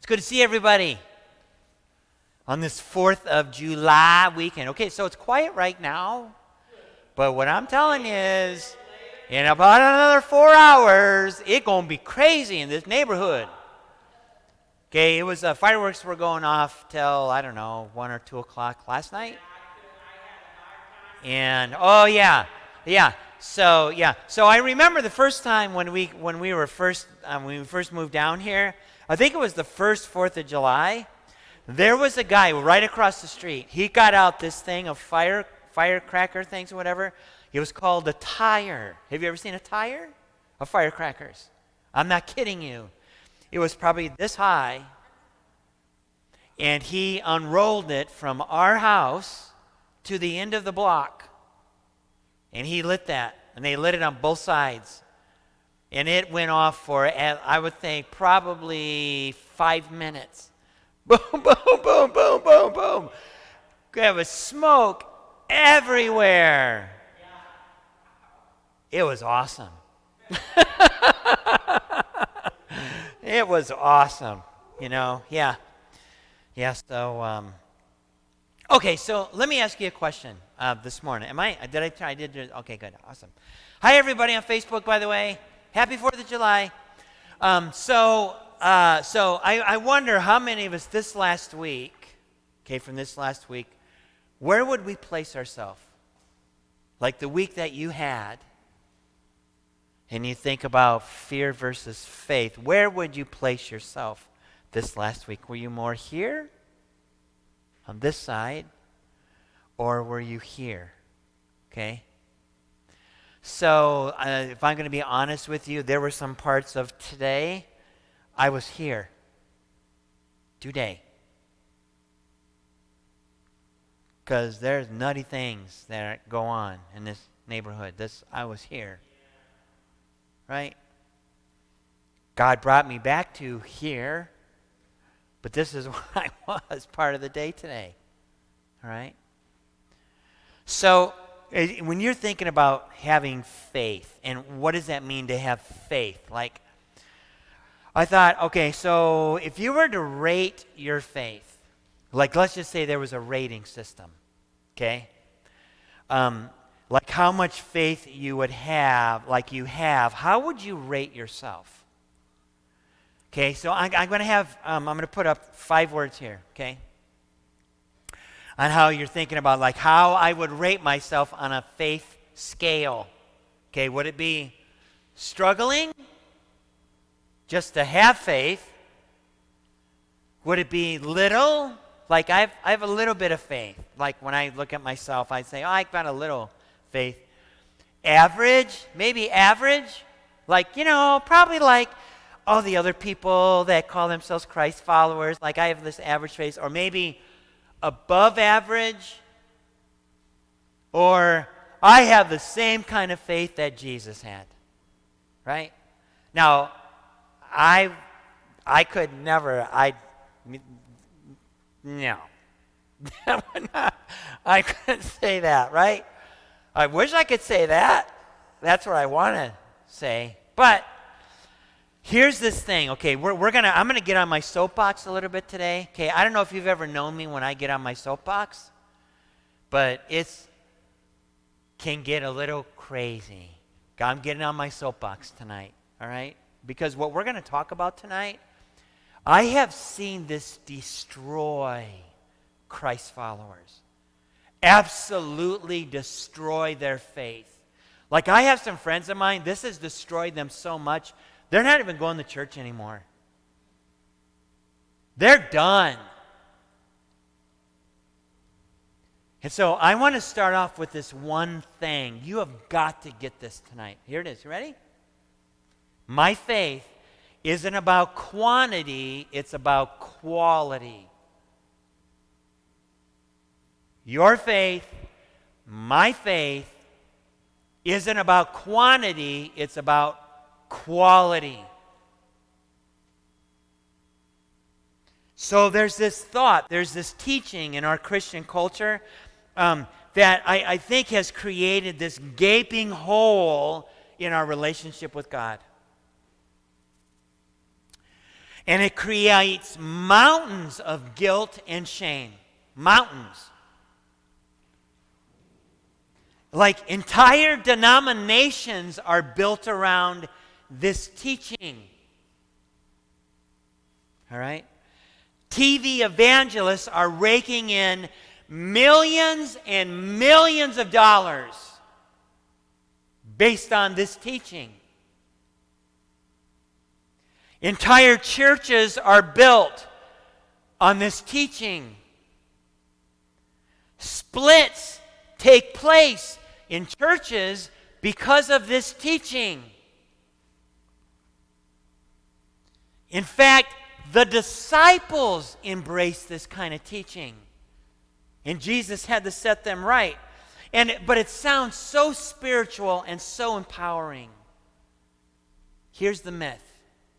It's good to see everybody on this 4th of July weekend. Okay, so it's quiet right now, but what I'm telling you is, in about another 4 hours, it's going to be crazy in this neighborhood. Okay, it was fireworks were going off till, I don't know, 1 or 2 o'clock last night. And, oh, yeah. So I remember the first time when we first moved down here. I think it was the first 4th of July. There was a guy right across the street. He got out this thing of firecracker things or whatever. It was called a tire. Have you ever seen a tire of firecrackers? I'm not kidding you. It was probably this high, and he unrolled it from our house to the end of the block, and he lit that, and they lit it on both sides, and it went off for, I would think, probably 5 minutes. Boom, boom, boom, boom, boom, boom. There was smoke everywhere. It was awesome. It was awesome, yeah. Okay, so let me ask you a question this morning. Okay, good, awesome. Hi, everybody on Facebook, by the way. Happy 4th of July. So I wonder how many of us this last week, where would we place ourselves? Like the week that you had, and you think about fear versus faith, where would you place yourself this last week? Were you more here, on this side, or were you here? Okay? So if I'm going to be honest with you, there were some parts of today I was here. Today. Because there's nutty things that go on in this neighborhood. I was here. Right? God brought me back to here, but this is where I was part of the day today. All right? So, when you're thinking about having faith, and what does that mean to have faith? Like, I thought, okay, so if you were to rate your faith, like let's just say there was a rating system, okay? Like how much faith you would have, how would you rate yourself? Okay, so I'm going to put up 5 words here, okay? On how you're thinking about, like, how I would rate myself on a faith scale. Okay, would it be struggling just to have faith? Would it be little? Like, I have a little bit of faith. Like, when I look at myself, I say, I've got a little faith. Average? Maybe average? Like, probably like all the other people that call themselves Christ followers. Like, I have this average faith. Or maybe above average, or I have the same kind of faith that Jesus had, right? Now, I could never, no. I couldn't say that, right? I wish I could say that. That's what I want to say. But here's this thing, okay, I'm gonna get on my soapbox a little bit today. Okay, I don't know if you've ever known me when I get on my soapbox, but it can get a little crazy. I'm getting on my soapbox tonight, all right? Because what we're gonna talk about tonight, I have seen this destroy Christ followers. Absolutely destroy their faith. Like, I have some friends of mine, this has destroyed them so much, they're not even going to church anymore. They're done. And so I want to start off with this one thing. You have got to get this tonight. Here it is. You ready? My faith isn't about quantity, it's about quality. Your faith, my faith, isn't about quantity, it's about quality. So there's this thought, there's this teaching in our Christian culture that I think has created this gaping hole in our relationship with God. And it creates mountains of guilt and shame. Mountains. Like entire denominations are built around this teaching. All right? TV evangelists are raking in millions and millions of dollars based on this teaching. Entire churches are built on this teaching. Splits take place in churches because of this teaching. In fact, the disciples embraced this kind of teaching. And Jesus had to set them right. But it sounds so spiritual and so empowering. Here's the myth.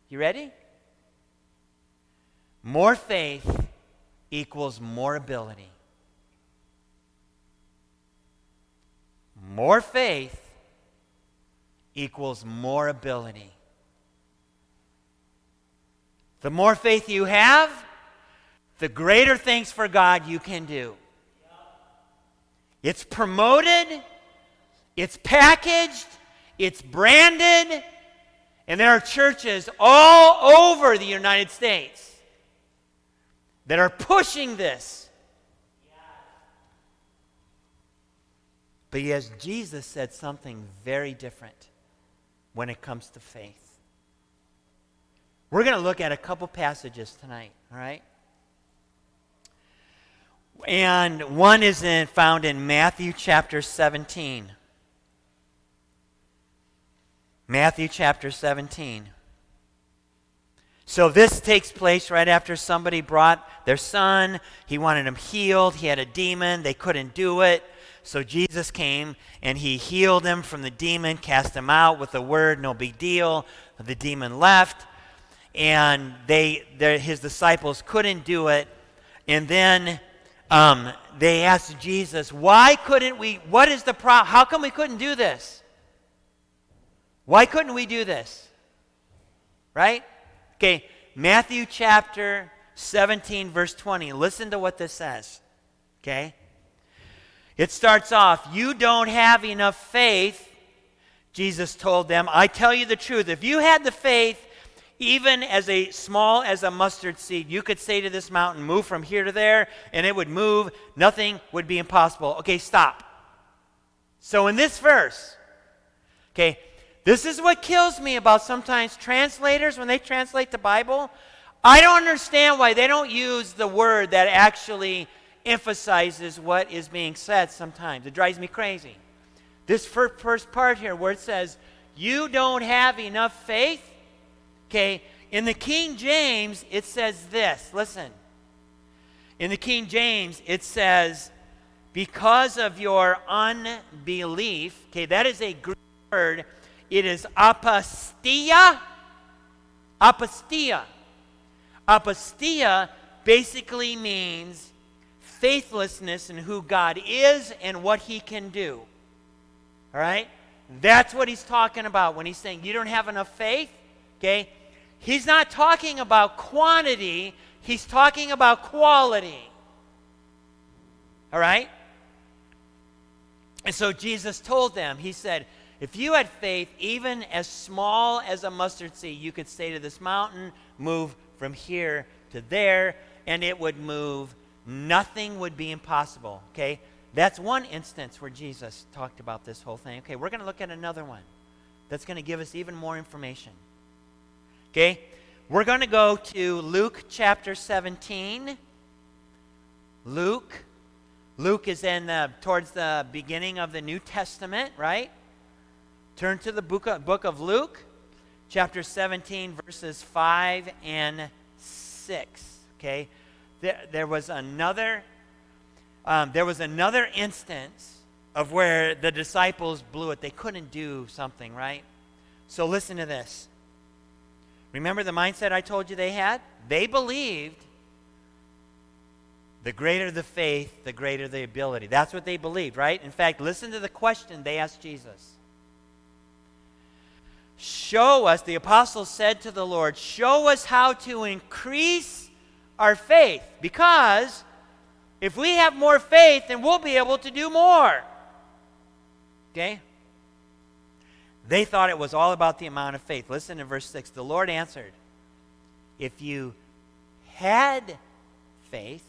You ready? More faith equals more ability. More faith equals more ability. The more faith you have, the greater things for God you can do. It's promoted, it's packaged, it's branded, and there are churches all over the United States that are pushing this. But yes, Jesus said something very different when it comes to faith. We're going to look at a couple passages tonight, all right? And one is found in Matthew chapter 17. Matthew chapter 17. So this takes place right after somebody brought their son. He wanted him healed. He had a demon. They couldn't do it. So Jesus came and he healed him from the demon, cast him out with a word, no big deal. The demon left. And his disciples couldn't do it. And then they asked Jesus, why couldn't we, what is the problem? How come we couldn't do this? Why couldn't we do this? Right? Okay, Matthew chapter 17, verse 20. Listen to what this says. Okay? It starts off, you don't have enough faith, Jesus told them. I tell you the truth. If you had the faith, even as small as a mustard seed, you could say to this mountain, move from here to there, and it would move. Nothing would be impossible. Okay, stop. So in this verse, okay, this is what kills me about sometimes translators when they translate the Bible. I don't understand why they don't use the word that actually emphasizes what is being said sometimes. It drives me crazy. This first part here where it says, you don't have enough faith. Okay, in the King James, it says this. Listen. In the King James, it says, because of your unbelief. Okay, that is a Greek word. It is apostia. Apostia. Apostia basically means faithlessness in who God is and what he can do. All right? That's what he's talking about when he's saying you don't have enough faith. Okay? He's not talking about quantity. He's talking about quality. All right? And so Jesus told them, he said, if you had faith even as small as a mustard seed, you could say to this mountain, move from here to there, and it would move. Nothing would be impossible. Okay? That's one instance where Jesus talked about this whole thing. Okay, we're going to look at another one that's going to give us even more information. Okay? We're going to go to Luke chapter 17. Luke is towards the beginning of the New Testament, right? Turn to the book of Luke, chapter 17, verses 5 and 6. Okay? There was another instance of where the disciples blew it. They couldn't do something, right? So listen to this. Remember the mindset I told you they had? They believed the greater the faith, the greater the ability. That's what they believed, right? In fact, listen to the question they asked Jesus. show us, the apostles said to the Lord, show us how to increase our faith. Because if we have more faith, then we'll be able to do more. Okay? They thought it was all about the amount of faith. Listen to verse 6. The Lord answered, if you had faith,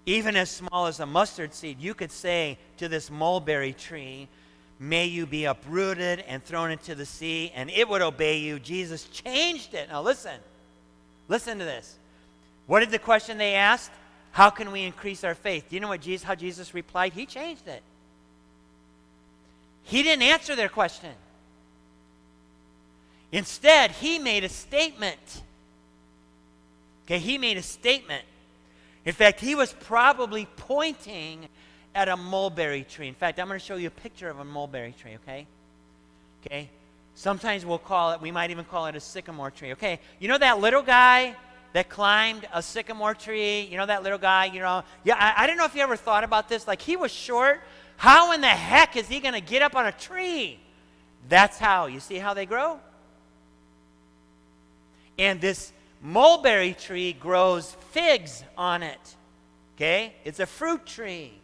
even as small as a mustard seed, you could say to this mulberry tree, may you be uprooted and thrown into the sea, and it would obey you. Jesus changed it. Now listen. Listen to this. What did the question they asked? How can we increase our faith? Do you know how Jesus replied? He changed it. He didn't answer their question. Instead, he made a statement. Okay, he made a statement. In fact, he was probably pointing at a mulberry tree. In fact, I'm going to show you a picture of a mulberry tree, okay? Okay? Sometimes we might even call it a sycamore tree, okay? You know that little guy that climbed a sycamore tree? You know that little guy, Yeah, I don't know if you ever thought about this. Like, he was short. How in the heck is he going to get up on a tree? That's how. You see how they grow? And this mulberry tree grows figs on it. Okay? It's a fruit tree.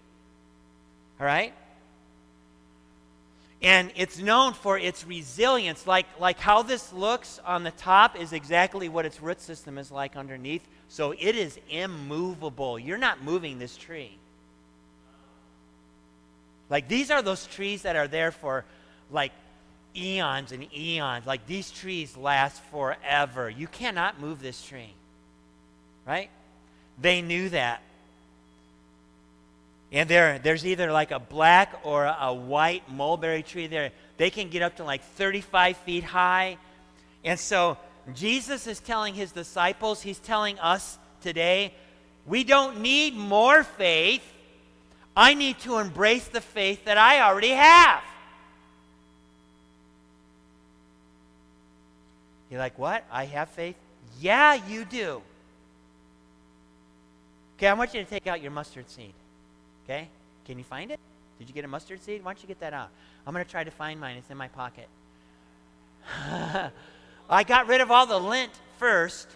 All right? And it's known for its resilience. Like how this looks on the top is exactly what its root system is like underneath. So it is immovable. You're not moving this tree. Like, these are those trees that are there for like eons and eons. Like, these trees last forever. You cannot move this tree. Right? They knew that. And there's either like a black or a white mulberry tree there. They can get up to like 35 feet high. And so Jesus is telling his disciples, he's telling us today, we don't need more faith. I need to embrace the faith that I already have. You're like, what? I have faith? Yeah, you do. Okay, I want you to take out your mustard seed. Okay? Can you find it? Did you get a mustard seed? Why don't you get that out? I'm going to try to find mine. It's in my pocket. I got rid of all the lint first.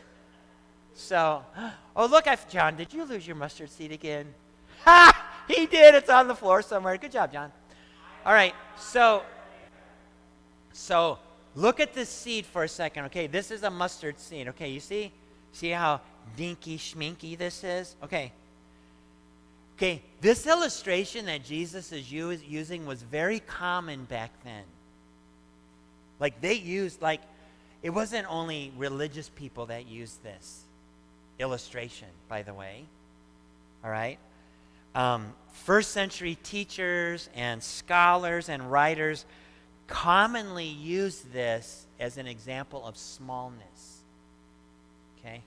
So, oh, look, John, did you lose your mustard seed again? Ha! He did. It's on the floor somewhere. Good job, John. All right, so look at this seed for a second. Okay, this is a mustard seed. Okay, you see? See how dinky schminky this is? Okay, this illustration that Jesus is using was very common back then. Like, they used, it wasn't only religious people that used this illustration, by the way. All right? First century teachers and scholars and writers commonly used this as an example of smallness. Okay?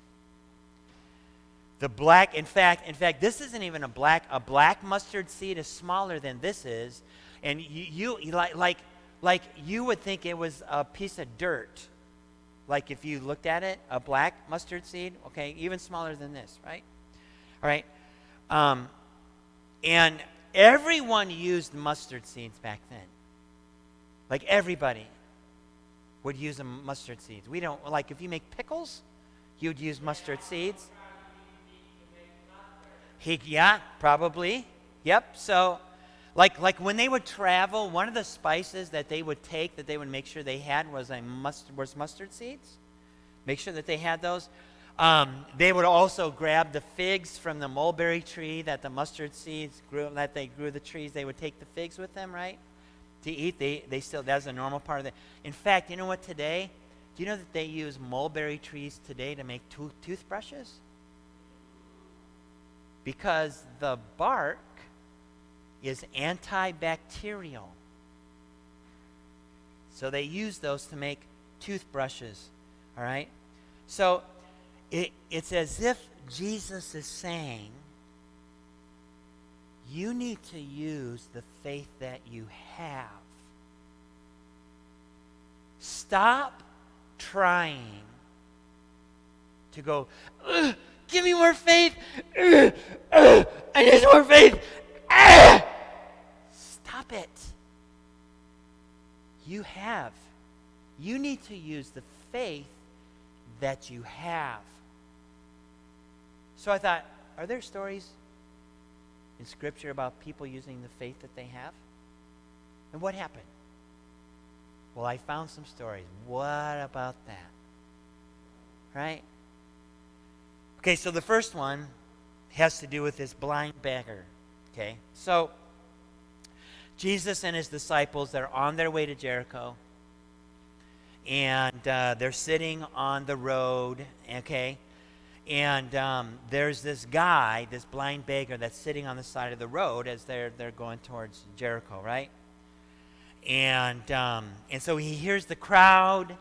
The black, in fact, this isn't even a black mustard seed is smaller than this is, and you like you would think it was a piece of dirt. Like, if you looked at it, a black mustard seed, okay, even smaller than this, right? All right. And everyone used mustard seeds back then. Like, everybody would use a mustard seeds. We don't, like, if you make pickles, you'd use mustard seeds. Yeah, probably. Yep. So, like when they would travel, one of the spices that they would take, that they would make sure they had, was mustard seeds. Make sure that they had those. They would also grab the figs from the mulberry tree that the mustard seeds grew, that they grew the trees. They would take the figs with them, right? To eat. They still, that's a normal part of it. In fact, you know what today? Do you know that they use mulberry trees today to make toothbrushes? Because the bark is antibacterial. So they use those to make toothbrushes. All right? So it's as if Jesus is saying, you need to use the faith that you have. Stop trying to go, give me more faith. I need more faith. Stop it. You have You need to use the faith that you have. So I thought, are there stories in Scripture about people using the faith that they have? And what happened? Well, I found some stories. What about that? Right? Okay, so the first one has to do with this blind beggar. Okay, so Jesus and his disciples, they're on their way to Jericho. And they're sitting on the road, okay? And there's this guy, this blind beggar, that's sitting on the side of the road as they're going towards Jericho, right? And so he hears the crowd,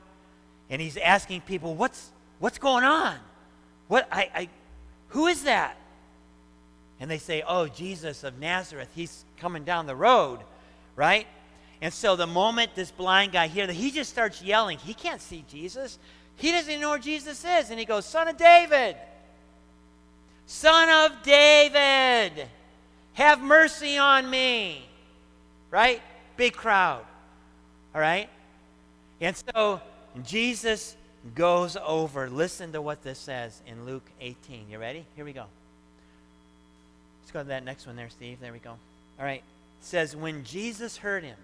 and he's asking people, "What's going on? Who is that?" And they say, "Oh, Jesus of Nazareth. He's coming down the road," right? And so the moment this blind guy hears that, he just starts yelling. He can't see Jesus. He doesn't even know where Jesus is. And he goes, "Son of David, Son of David, have mercy on me." Right? Big crowd. All right? And so Jesus goes over. Listen to what this says in Luke 18. You ready? Here we go. Let's go to that next one there, Steve. There we go. All right. It says, when Jesus heard him,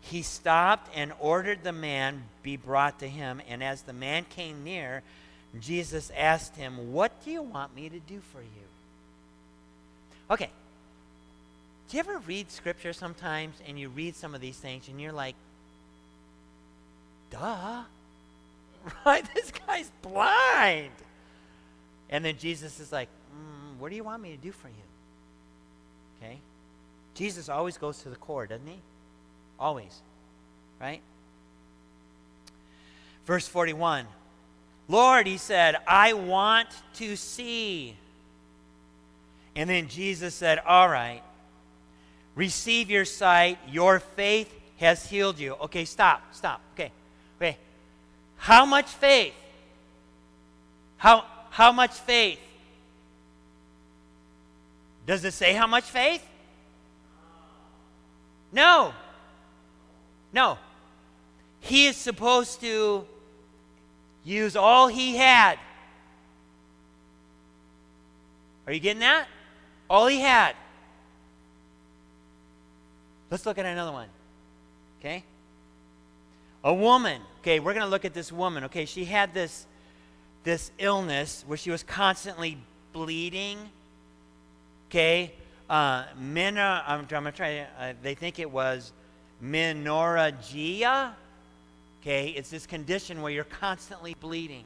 he stopped and ordered the man be brought to him. And as the man came near, Jesus asked him, "What do you want me to do for you?" Okay. Do you ever read Scripture sometimes and you read some of these things and you're like, duh. Right? This guy's blind. And then Jesus is like, what do you want me to do for you? Okay? Jesus always goes to the core, doesn't he? Always. Right? Verse 41. "Lord," he said, "I want to see." And then Jesus said, "All right. Receive your sight. Your faith has healed you." Okay, stop. Okay. How much faith? How much faith? Does it say how much faith? No. He is supposed to use all he had. Are you getting that? All he had. Let's look at another one. Okay? A woman. Okay, we're going to look at this woman. Okay, she had this illness where she was constantly bleeding. Okay? I'm going to try. They think it was menorrhagia. Okay, it's this condition where you're constantly bleeding.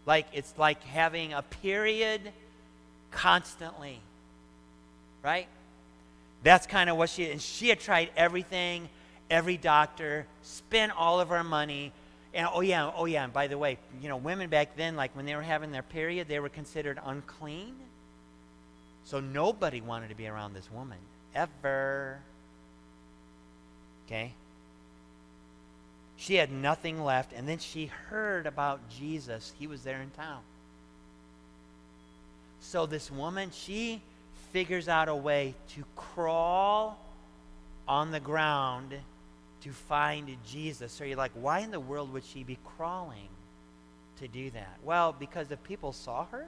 It's like having a period constantly. Right? That's kind of what she had tried everything, every doctor, spent all of her money. And and by the way, women back then, like when they were having their period, they were considered unclean. So nobody wanted to be around this woman, ever. Okay? She had nothing left, and then she heard about Jesus. He was there in town. So this woman, she figures out a way to crawl on the ground to find Jesus. So you're like, why in the world would she be crawling to do that? Well, because if people saw her,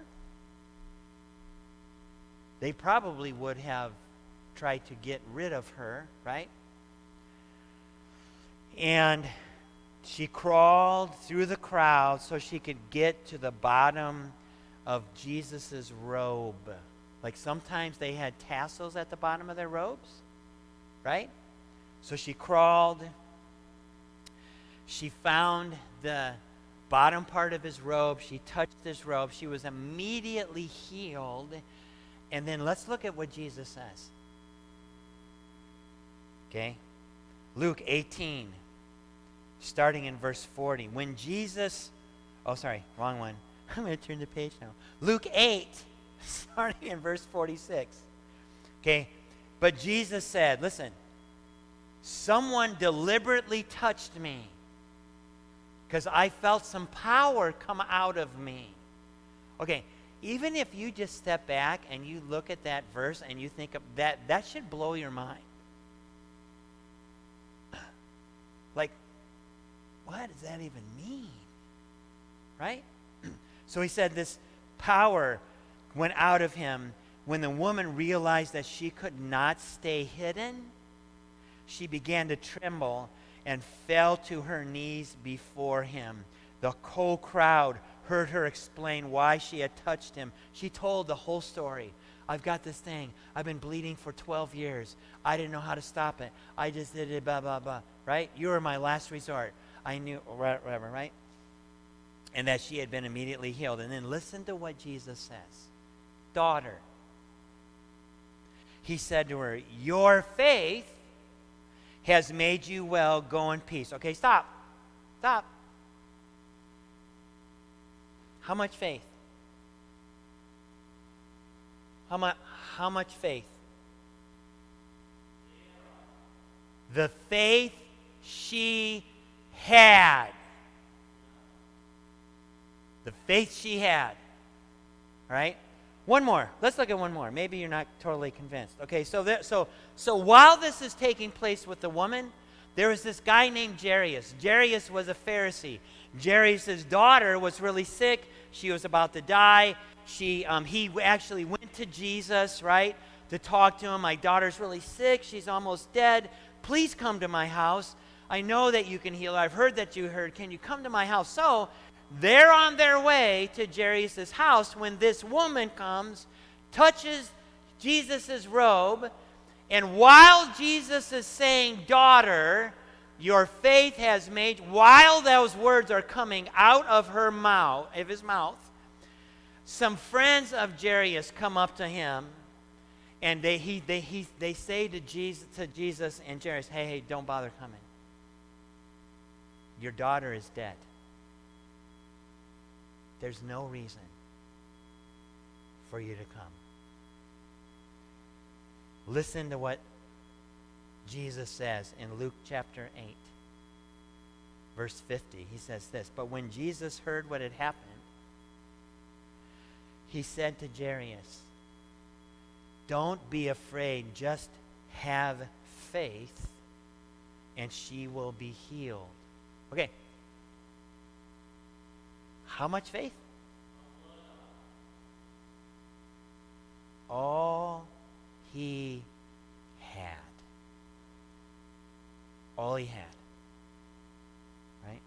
they probably would have tried to get rid of her, right? And she crawled through the crowd so she could get to the bottom of Jesus's robe. Like sometimes they had tassels at the bottom of their robes, right? So she crawled. She found the bottom part of his robe. She touched his robe. She was immediately healed. And then let's look at what Jesus says. Okay? Luke 18, starting in verse 40. When Jesus, wrong one. I'm going to turn the page now. Luke 8, starting in verse 46. Okay? But Jesus said, listen, someone deliberately touched me because I felt some power come out of me. Okay, even if you just step back and you look at that verse and you think of that should blow your mind. Like, what does that even mean? Right? So he said this power went out of him. When the woman realized that she could not stay hidden, she began to tremble and fell to her knees before him. The whole crowd heard her explain why she had touched him. She told the whole story. I've got this thing. I've been bleeding for 12 years. I didn't know how to stop it. I just did it, blah, blah, blah. Right? You were my last resort. I knew, whatever, right? And that she had been immediately healed. And then listen to what Jesus says. Daughter. He said to her, your faith has made you well. Go in peace. Okay, stop. Stop. How much faith? How much faith? The faith she had. The faith she had. All right? One more. Let's look at one more. Maybe you're not totally convinced. Okay, so while this is taking place with the woman, there was this guy named Jairus. Jairus was a Pharisee. Jairus' daughter was really sick. She was about to die. He actually went to Jesus, right, to talk to him. My daughter's really sick. She's almost dead. Please come to my house. I know that you can heal her. I've heard that you heard. Can you come to my house? So they're on their way to Jairus' house when this woman comes, touches Jesus' robe, and while Jesus is saying, daughter, your faith has made, while those words are coming out of his mouth, some friends of Jairus come up to him, and they say to Jesus and Jairus, hey, don't bother coming. Your daughter is dead. There's no reason for you to come. Listen to what Jesus says in Luke chapter 8, verse 50. He says this, but when Jesus heard what had happened, he said to Jairus, don't be afraid, just have faith, and she will be healed. Okay. How much faith? All he had. All he had. Right?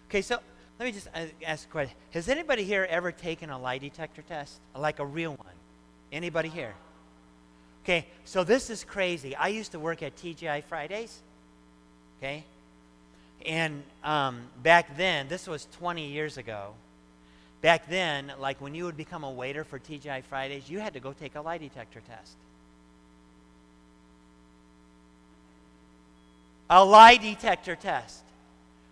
Okay, so let me just ask a question. Has anybody here ever taken a lie detector test? Like a real one? Anybody here? Okay, so this is crazy. I used to work at TGI Fridays. Okay? And back then, this was 20 years ago. Back then, like when you would become a waiter for TGI Fridays, you had to go take a lie detector test. A lie detector test.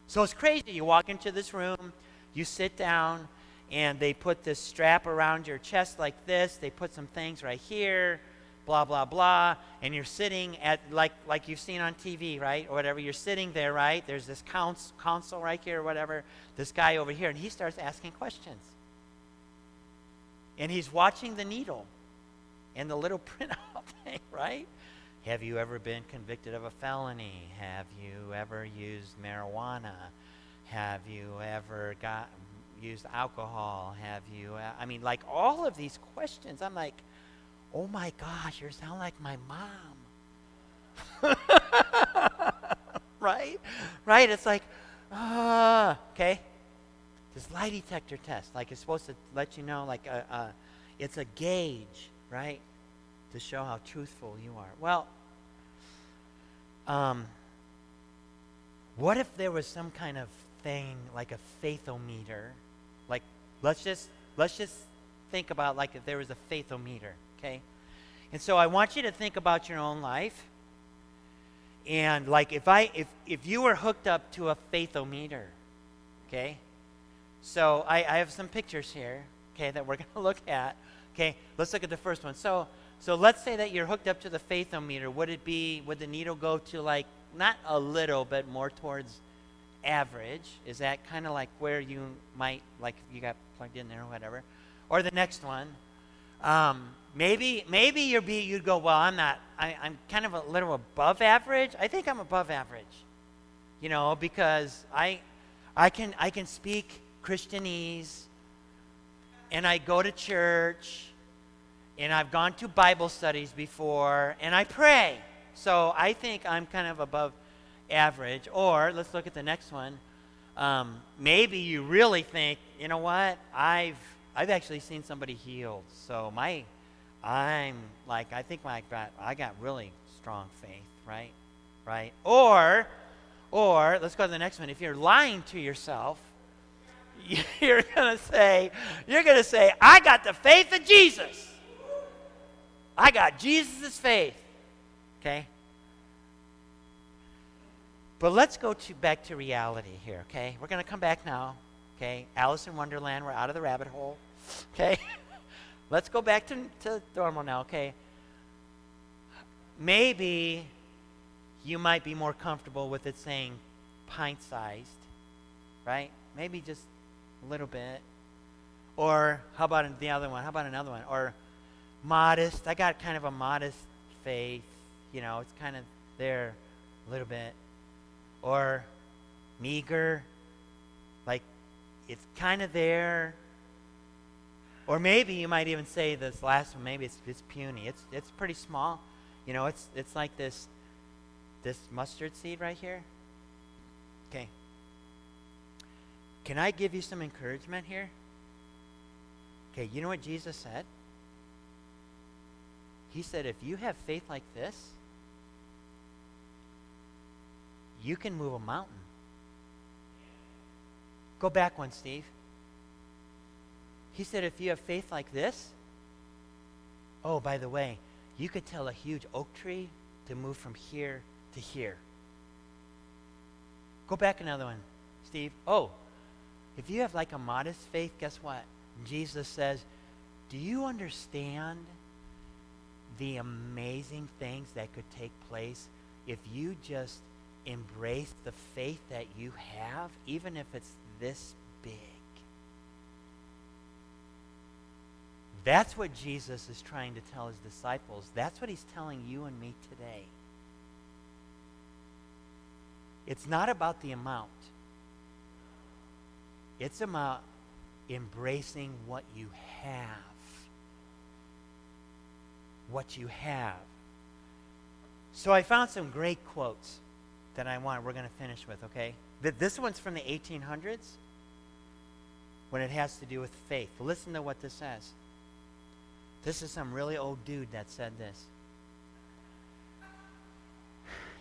So it's crazy. You walk into this room, you sit down, and they put this strap around your chest like this. They put some things right here, blah, blah, blah. And you're sitting at, like you've seen on TV, right? Or whatever. You're sitting there, right? There's this console right here or whatever. This guy over here. And he starts asking questions. And he's watching the needle and the little printout thing, right? Have you ever been convicted of a felony? Have you ever used marijuana? Have you ever used alcohol? Have you, like all of these questions. I'm like, oh my gosh, you sound like my mom. Right? Right? It's like, okay. This lie detector test, like it's supposed to let you know, like it's a gauge, right? To show how truthful you are. Well, what if there was some kind of thing like a faithometer? Like, let's just think about like if there was a faithometer, okay? And so I want you to think about your own life. And like if you were hooked up to a faithometer, okay? So I have some pictures here, okay, that we're going to look at. Okay, let's look at the first one. So let's say that you're hooked up to the faithometer. Would the needle go to like, not a little, but more towards average? Is that kind of like where you might, like you got plugged in there or whatever? Or the next one, Maybe you'd go, well, I'm kind of a little above average. I think I'm above average, because I can speak Christianese, and I go to church, and I've gone to Bible studies before, and I pray. So I think I'm kind of above average. Or let's look at the next one. Maybe you really think, you know what? I've actually seen somebody healed. So I got really strong faith, right? Right? Or let's go to the next one. If you're lying to yourself, you're gonna say, I got the faith of Jesus. I got Jesus' faith. Okay? But let's go back to reality here, okay? We're going to come back now, okay? Alice in Wonderland, we're out of the rabbit hole, okay? Let's go back to normal now, okay? Maybe you might be more comfortable with it saying pint-sized, right? Maybe just a little bit. Or how about the other one? How about another one? Or modest. I got kind of a modest faith. It's kind of there a little bit. Or meager. Like it's kind of there. Or maybe you might even say this last one. Maybe it's puny. It's pretty small. It's like this mustard seed right here. Okay. Can I give you some encouragement here? Okay, you know what Jesus said? He said, if you have faith like this, you can move a mountain. Go back one, Steve. He said, if you have faith like this, oh, by the way, you could tell a huge oak tree to move from here to here. Go back another one, Steve. Oh, if you have like a modest faith, guess what? Jesus says, do you understand the amazing things that could take place if you just embrace the faith that you have, even if it's this big? That's what Jesus is trying to tell his disciples. That's what he's telling you and me today. It's not about the amount. It's about embracing what you have. What you have. So I found some great quotes that we're going to finish with, okay? This one's from the 1800s when it has to do with faith. Listen to what this says. This is some really old dude that said this.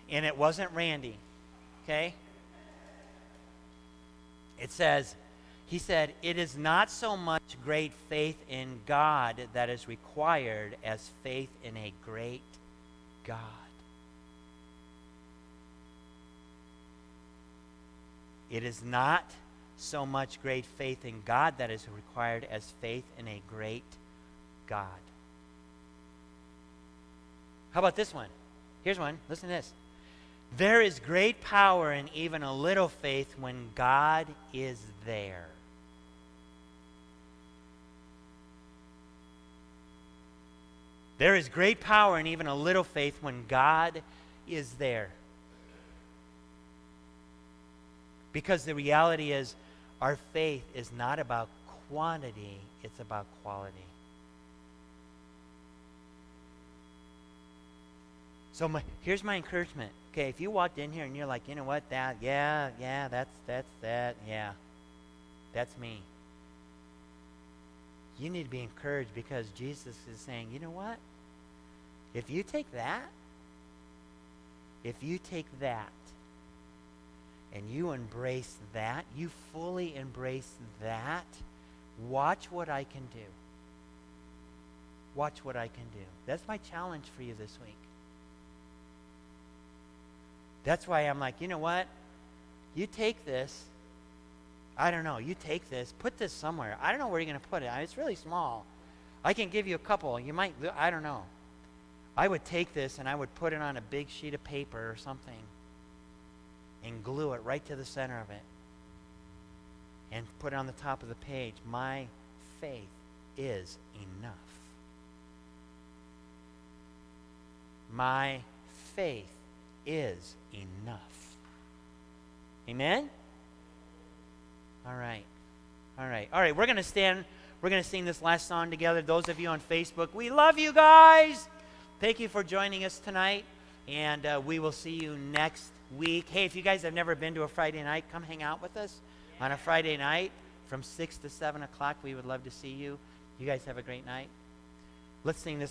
And it wasn't Randy, okay? It says, he said, it is not so much great faith in God that is required as faith in a great God. It is not so much great faith in God that is required as faith in a great God. How about this one? Here's one. Listen to this. There is great power in even a little faith when God is there. There is great power in even a little faith when God is there. Because the reality is, our faith is not about quantity, it's about quality. So here's my encouragement. Okay, if you walked in here and you're like, you know what, that's me. You need to be encouraged because Jesus is saying, you know what? If you take that and you embrace that, you fully embrace that, watch what I can do. Watch what I can do. That's my challenge for you this week. That's why I'm like, you know what? You take this. I don't know. You take this. Put this somewhere. I don't know where you're going to put it. It's really small. I can give you a couple. You might, I don't know. I would take this and I would put it on a big sheet of paper or something and glue it right to the center of it and put it on the top of the page. My faith is enough. My faith is enough. Amen? All right. All right. All right. We're going to stand. We're going to sing this last song together. Those of you on Facebook, we love you guys. Thank you for joining us tonight. And we will see you next week. Hey, if you guys have never been to a Friday night, come hang out with us on a Friday night from 6 to 7 o'clock. We would love to see you. You guys have a great night. Let's sing this.